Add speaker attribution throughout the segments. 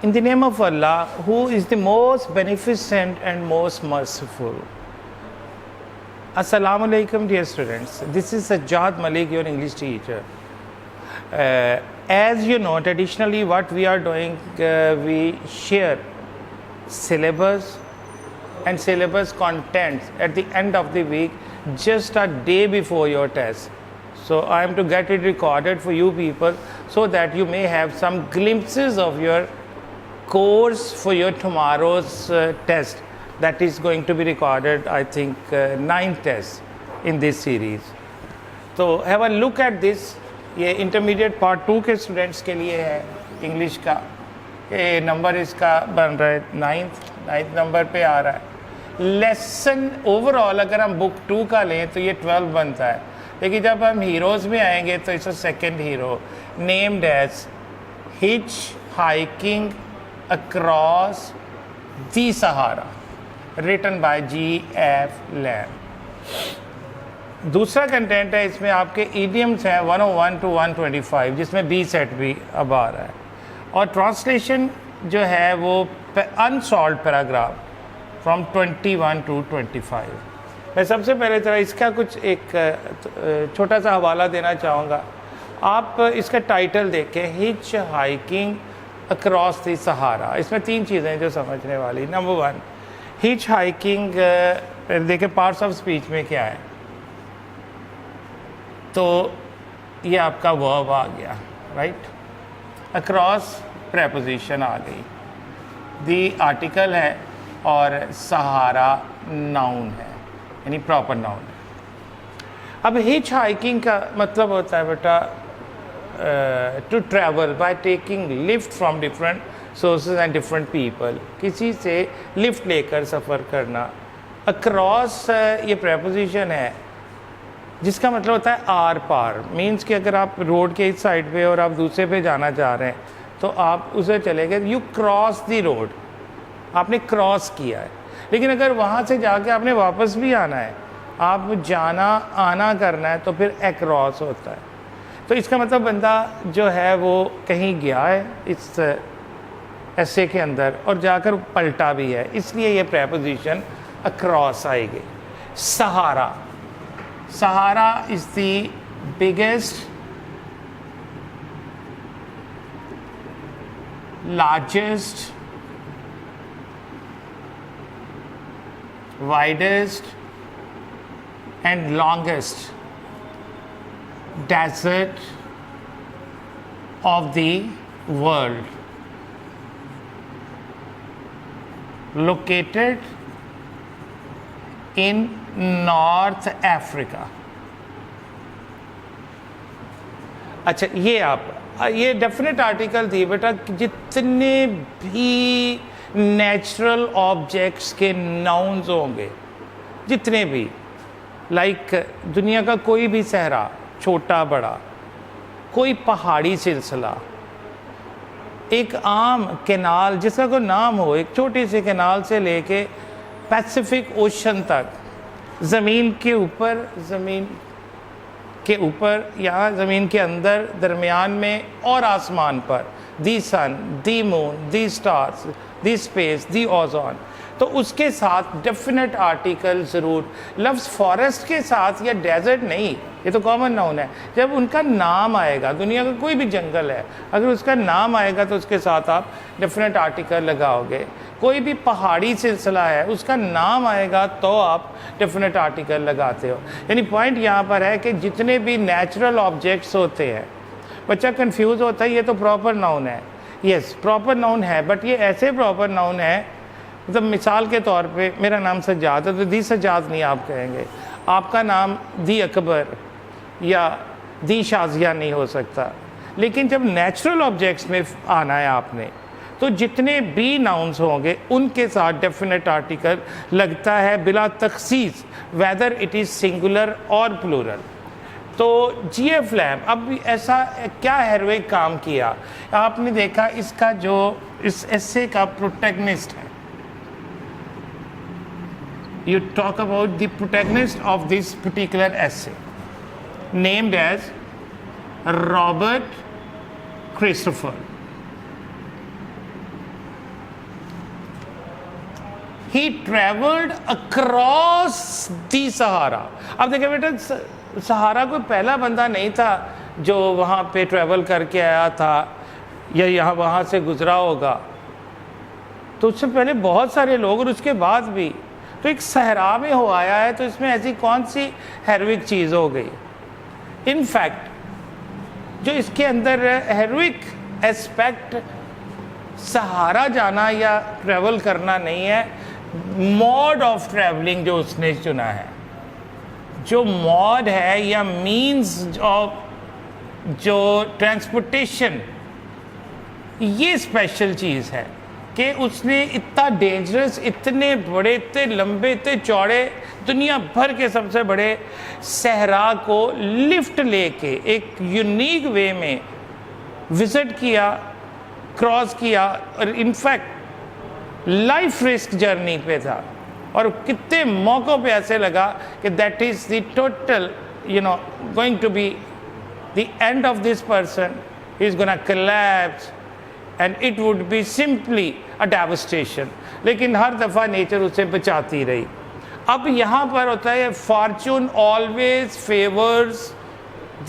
Speaker 1: In the name of Allah, who is the most beneficent and most merciful. Assalamu alaikum, dear students. This is Sajjad Malik, your English teacher. As you know, traditionally what we are doing, we share syllabus and syllabus contents at the end of the week, just a day before your test. So I am to get it recorded for you people so that you may have some glimpses of your course for your tomorrow's test. That is going to be recorded, I think, 9 tests in this series. So have a look at this. ये intermediate part 2 के students के लिए है English का. ये number इसका बन रहा है 9th नंबर पे आ रहा है. लेसन ओवरऑल अगर हम बुक 2 का लें तो ये 12 बनता है, लेकिन जब हम हीरोज़ में आएंगे तो इसका second hero named as hitch hiking across the Sahara, written by G.F. Land. दूसरा कंटेंट है, इसमें आपके ईडियम्स हैं 101 to 125, जिसमें बी सेट भी अब आ रहा है. और ट्रांसलेशन जो है वो अनसॉल्व पैराग्राफ फ्रॉम 21 to 25. मैं सबसे पहले तरह इसका कुछ एक छोटा सा हवाला देना चाहूँगा. आप इसका टाइटल देखें, hitch hiking across the Sahara. इसमें 3 चीज़ें जो समझने वाली. नंबर 1, हिच हाइकिंग, देखें पार्ट्स ऑफ स्पीच में क्या है. तो ये आपका वर्ब आ गया, राइट. अक्रॉस प्रेपोजिशन आ गई, दी आर्टिकल है और सहारा नाउन है, यानी प्रॉपर नाउन है. अब हिच हाइकिंग का मतलब होता है बेटा to travel by taking lift from different sources and different people. किसी से लिफ्ट लेकर सफ़र करना. अक्रॉस ये प्रेपोजिशन है जिसका मतलब होता है आर पार. मीन्स कि अगर आप रोड के इस साइड पे और आप दूसरे पे जाना चाह रहे हैं तो आप उसे चले गए, यू क्रॉस द रोड, आपने क्रॉस किया है. लेकिन अगर वहाँ से जाके आपने वापस भी आना है, आप जाना आना करना है, तो फिर अक्रॉस होता है. तो इसका मतलब बंदा जो है वो कहीं गया है इस ऐसे के अंदर और जाकर पलटा भी है, इसलिए ये प्रेपोजिशन अक्रॉस आएगी. सहारा, Sahara is the biggest, largest, widest and longest desert of the world, located in north Africa. अच्छा, ये डेफिनेट आर्टिकल थी बेटा. जितने भी नेचुरल ऑब्जेक्ट्स के नाउन्स होंगे, जितने भी, लाइक दुनिया का कोई भी सहरा, छोटा बड़ा, कोई पहाड़ी सिलसिला, एक आम कैनाल जिसका कोई नाम हो, एक छोटी सी कैनाल से लेके पैसिफिक ओशन तक, ज़मीन के ऊपर या ज़मीन के अंदर, दरमियान में और आसमान पर, the sun, the moon, the stars, the space, the ozone. तो उसके साथ डेफिनेट आर्टिकल ज़रूर. लफ्ज़ फॉरेस्ट के साथ या डेजर्ट नहीं, ये तो कॉमन नाउन है. जब उनका नाम आएगा, दुनिया का कोई भी जंगल है, अगर उसका नाम आएगा तो उसके साथ आप डेफिनेट आर्टिकल लगाओगे. कोई भी पहाड़ी सिलसिला है, उसका नाम आएगा तो आप डेफिनेट आर्टिकल लगाते हो. यानी पॉइंट यहाँ पर है कि जितने भी नेचुरल ऑब्जेक्ट्स होते हैं, बच्चा कंफ्यूज होता है ये तो प्रॉपर नाउन है. यस, प्रॉपर नाउन है, बट ये ऐसे प्रॉपर नाउन है, मतलब मिसाल के तौर पे मेरा नाम सज्जाद है तो दी सज्जाद नहीं आप कहेंगे. आपका नाम दी अकबर या दी शाजिया नहीं हो सकता. लेकिन जब नेचुरल ऑब्जेक्ट्स में आना है आपने, तो जितने भी नाउन्स होंगे उनके साथ डेफिनेट आर्टिकल लगता है बिला तखसीस, वेदर इट इज़ सिंगुलर और प्लूरल. तो G.F. लैंड अब ऐसा क्या हेरोइक काम किया. आपने देखा इसका जो इस एस्से का प्रोटैगनिस्ट है, you talk about the protagonist of this particular essay, named as Robert Christopher. He travelled across the Sahara. अब देखिए बेटा, सहारा कोई पहला बंदा नहीं था जो वहाँ पे ट्रेवल करके आया था या यहाँ वहाँ से गुजरा होगा, तो उससे पहले बहुत सारे लोग, और उसके बाद भी तो एक सहरा में हो आया है, तो इसमें ऐसी कौन सी हेरोइक चीज़ हो गई। इनफैक्ट जो इसके अंदर हेरोइक एस्पेक्ट सहारा जाना या ट्रैवल करना नहीं है, मोड ऑफ ट्रैवलिंग जो उसने चुना है, जो मोड है या मीन्स ऑफ जो ट्रांसपोर्टेशन, ये स्पेशल चीज़ है कि उसने इतना डेंजरस, इतने बड़े, इतने लंबे, इतने चौड़े, दुनिया भर के सबसे बड़े सहरा को लिफ्ट लेके एक यूनिक वे में विजिट किया, क्रॉस किया, और इनफैक्ट लाइफ रिस्क जर्नी पे था। और कितने मौक़ों पे ऐसे लगा कि that is the total going to be the end of this person, he is gonna collapse and it would be simply a devastation. लेकिन हर दफ़ा नेचर उसे बचाती रही। अब यहाँ पर होता है Fortune always favours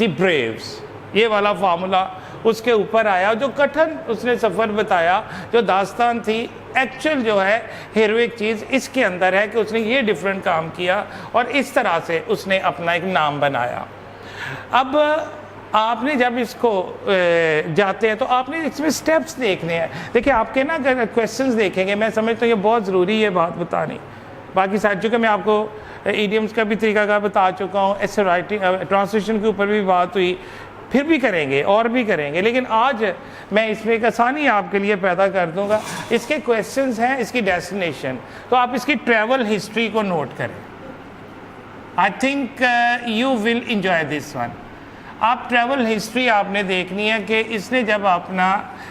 Speaker 1: the Braves, ये वाला फार्मूला उसके ऊपर आया। जो कठिन उसने सफ़र बताया, जो दास्तान थी, एक्चुअल जो है हीरोइक चीज़ इसके अंदर है कि उसने ये डिफरेंट काम किया और इस तरह से उसने अपना एक नाम बनाया। अब आपने जब इसको जाते हैं तो आपने इसमें स्टेप्स देखने हैं। देखिए आपके ना अगर क्वेश्चंस देखेंगे, मैं समझता हूँ ये बहुत ज़रूरी है बात बतानी। बाकी साथ चूँकि मैं आपको ईडियम्स का भी तरीका का बता चुका हूँ, ऐसे राइटिंग ट्रांसलेशन के ऊपर भी बात हुई, फिर भी करेंगे और भी करेंगे, लेकिन आज मैं इसमें एक आसानी आपके लिए पैदा कर दूंगा। इसके क्वेश्चंस हैं, इसकी डेस्टिनेशन, तो आप इसकी ट्रैवल हिस्ट्री को नोट करें। I think you will enjoy this one. आप ट्रैवल हिस्ट्री आपने देखनी है कि इसने जब अपना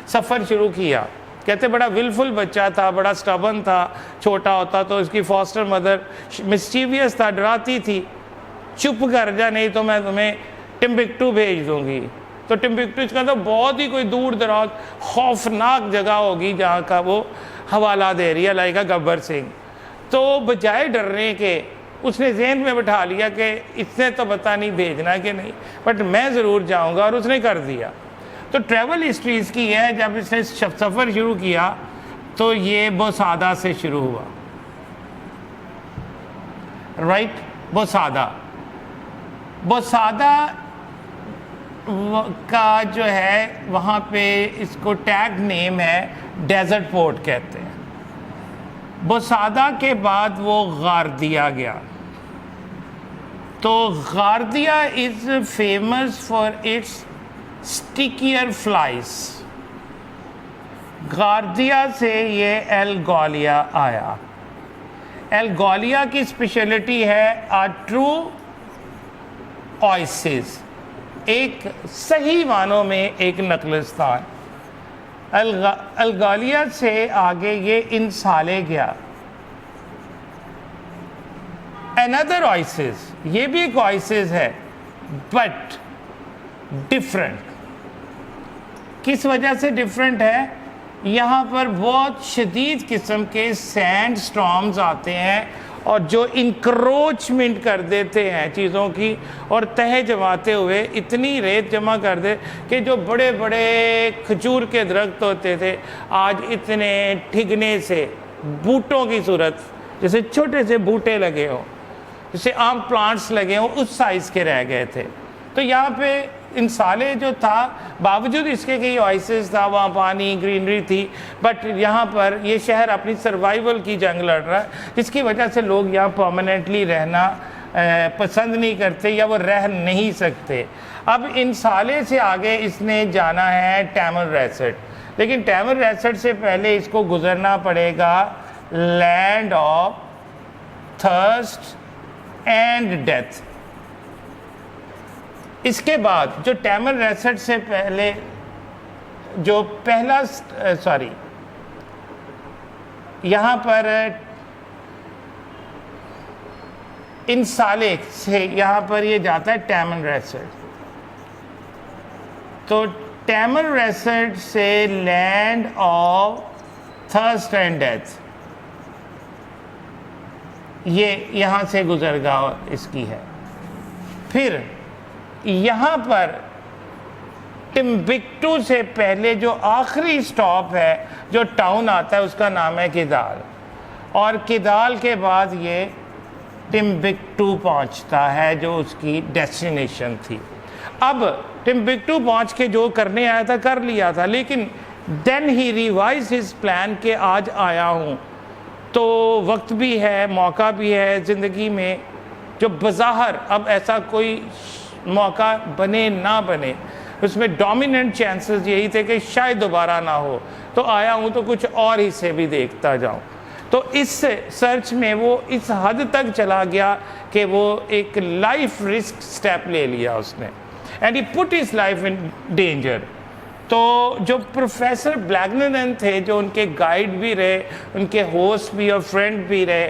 Speaker 1: सफ़र शुरू किया, कहते बड़ा विलफुल बच्चा था, बड़ा स्टबन था, छोटा होता तो इसकी फॉस्टर मदर मिस्चीवियस था, डराती थी, चुप कर जा नहीं तो मैं तुम्हें टिम्बिक्टू भेज दूंगी। तो टिम्बिक्टू इसका तो बहुत ही कोई दूर दराज खौफनाक जगह होगी जहाँ का वो हवाला दे रही है, लाइका गब्बर सिंह। तो बजाय डरने के उसने जहन में बैठा लिया कि इसने तो पता नहीं भेजना कि नहीं, बट मैं ज़रूर जाऊँगा, और उसने कर दिया। तो ट्रैवल हिस्ट्री इसकी है, जब इसने सफ़र शुरू किया तो ये बोसादा से शुरू हुआ, राइट। बोसादा का जो है वहाँ पे इसको टैग नेम है डेजर्ट पोर्ट कहते हैं। बोसादा के बाद वो गार्दिया गया। तो Ghardaia is famous for its stickier flies. Ghardaia से ये एल्गोलिया आया। एल्गोलिया की स्पेशलिटी है आ ट्रू ओएसिस, एक सही मानों में एक नकलिस्तान। एल्गोलिया से आगे ये इंसाले गया। अनदर ओएसिस, ये भी एक ओएसिस है बट डिफरेंट। किस वजह से डिफरेंट है? यहाँ पर बहुत शदीद किस्म के सैंड स्टॉर्म्स आते हैं और जो इंक्रोचमेंट कर देते हैं चीज़ों की, और तह जमाते हुए इतनी रेत जमा कर दे कि जो बड़े बड़े खजूर के दरख्त होते थे आज इतने ठिगने से बूटों की सूरत, जैसे छोटे से बूटे लगे हों, जैसे आम प्लांट्स लगे हों, उस साइज़ के रह गए थे। तो यहाँ पे इंसाले जो था, बावजूद इसके कि ओएसिस था, वहाँ पानी ग्रीनरी थी, बट यहाँ पर ये शहर अपनी सर्वाइवल की जंग लड़ रहा है, जिसकी वजह से लोग यहाँ परमानेंटली रहना पसंद नहीं करते या वो रह नहीं सकते। अब इंसाले से आगे इसने जाना है टैमररेसेट, लेकिन टैमररेसेट से पहले इसको गुजरना पड़ेगा land of thirst and death. इसके बाद जो टैमररेसेट से पहले जो पहला यहाँ पर इंसाले से यहाँ पर ये जाता है टैमररेसेट। तो टैमररेसेट से land of thirst and death, ये यहाँ से गुजरगाह इसकी है। फिर यहाँ पर टिम्बिक्टू से पहले जो आखिरी स्टॉप है जो टाउन आता है उसका नाम है किदाल, और किदाल के बाद ये टिम्बिक्टू पहुँचता है जो उसकी डेस्टिनेशन थी। अब टिम्बिक्टू पहुँच के जो करने आया था कर लिया था, लेकिन then he revise his plan के आज आया हूँ तो वक्त भी है, मौका भी है ज़िंदगी में, जो बज़ाहिर अब ऐसा कोई मौका बने ना बने, उसमें डोमिनेंट चांसेस यही थे कि शायद दोबारा ना हो, तो आया हूँ तो कुछ और हिस्से भी देखता जाऊँ। तो इस सर्च में वो इस हद तक चला गया कि वो एक लाइफ रिस्क स्टेप ले लिया उसने, and he put his life in danger. तो जो प्रोफेसर ब्लैगनन थे, जो उनके गाइड भी रहे, उनके होस्ट भी और फ्रेंड भी रहे,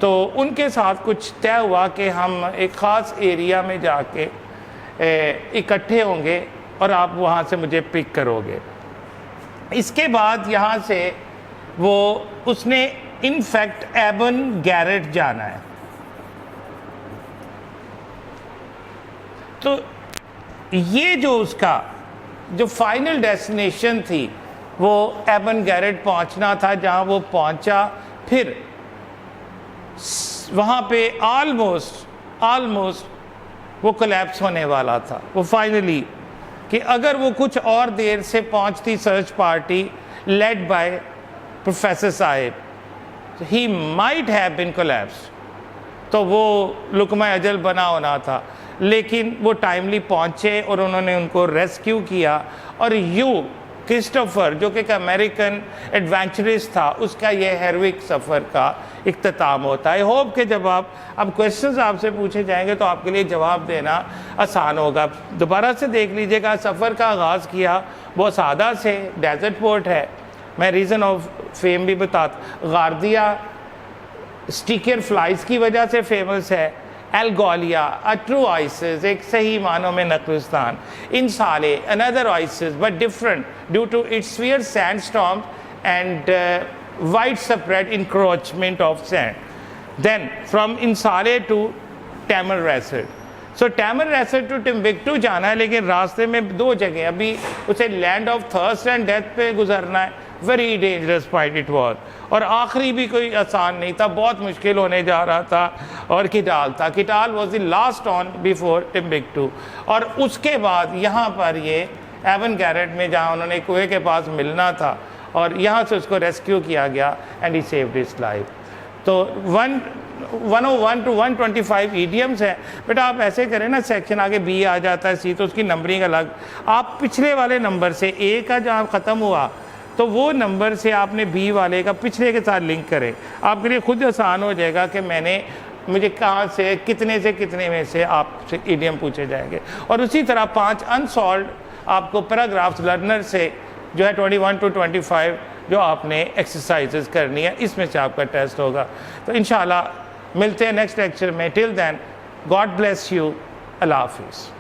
Speaker 1: तो उनके साथ कुछ तय हुआ कि हम एक ख़ास एरिया में जाके इकट्ठे होंगे और आप वहाँ से मुझे पिक करोगे। इसके बाद यहाँ से वो उसने इनफैक्ट एबन गैरेट जाना है। तो ये जो उसका जो फाइनल डेस्टिनेशन थी वो एबन गैरेट पहुंचना था, जहां वो पहुंचा। फिर वहां पे ऑलमोस्ट वो कोलैप्स होने वाला था। वो फाइनली कि अगर वो कुछ और देर से पहुंचती search party led by professor साहिब, he might have been collapse, तो वो लुकमा अजल बना होना था। लेकिन वो टाइमली पहुंचे और उन्होंने उनको रेस्क्यू किया, और क्रिस्टोफर जो कि एक अमेरिकन एडवेंचरिस्ट था, उसका ये हेरोइक सफ़र का इख्तिताम होता है। आई होप कि जब अब क्वेश्चंस आपसे पूछे जाएंगे तो आपके लिए जवाब देना आसान होगा। दोबारा से देख लीजिएगा, सफ़र का आगाज़ किया बहुत सादा से, डेजर्ट पोर्ट है, मैं रीज़न ऑफ फेम भी बताता। गार्दिया स्टिकर फ्लाइज की वजह से फेमस है, एल्गोलिया अ ट्रू आइसिस, एक सही मानों में नक्रिस्तान, In Salah another oasis but different due to its fear sandstorm and wide spread encroachment of sand. Then from In Salah to Tamanrasset, so Tamanrasset to Timbuktu जाना है, लेकिन रास्ते में दो जगह अभी उसे land of thirst and death पे गुजरना है। Very dangerous fight it was, और आखिरी भी कोई आसान नहीं था, बहुत मुश्किल होने जा रहा था। और किटाल था, Kidal was the last on before Timbuktu. और उसके बाद यहाँ पर ये एवन गैरेट में, जहाँ उन्होंने कुएं के पास मिलना था, और यहाँ से उसको रेस्क्यू किया गया and he saved his life. तो 101 टू 125 ईडियम्स हैं। बेटा आप ऐसे करें ना, सेक्शन आगे बी आ जाता है, सी, तो उसकी नंबरिंग अलग। आप पिछले वाले नंबर से ए का जहाँ ख़त्म हुआ तो वो नंबर से आपने बी वाले का पिछले के साथ लिंक करें, आपके लिए खुद आसान हो जाएगा कि मुझे कहाँ से कितने में से आपसे ईडियम पूछे जाएंगे। और उसी तरह 5 अनसॉल्व्ड आपको पैराग्राफ्स लर्नर से जो है 21 टू 25 जो आपने एक्सरसाइजेस करनी है, इसमें से आपका टेस्ट होगा। तो इंशाल्लाह मिलते हैं नेक्स्ट लेक्चर में। Till then God bless you, अल्लाह हाफिज़।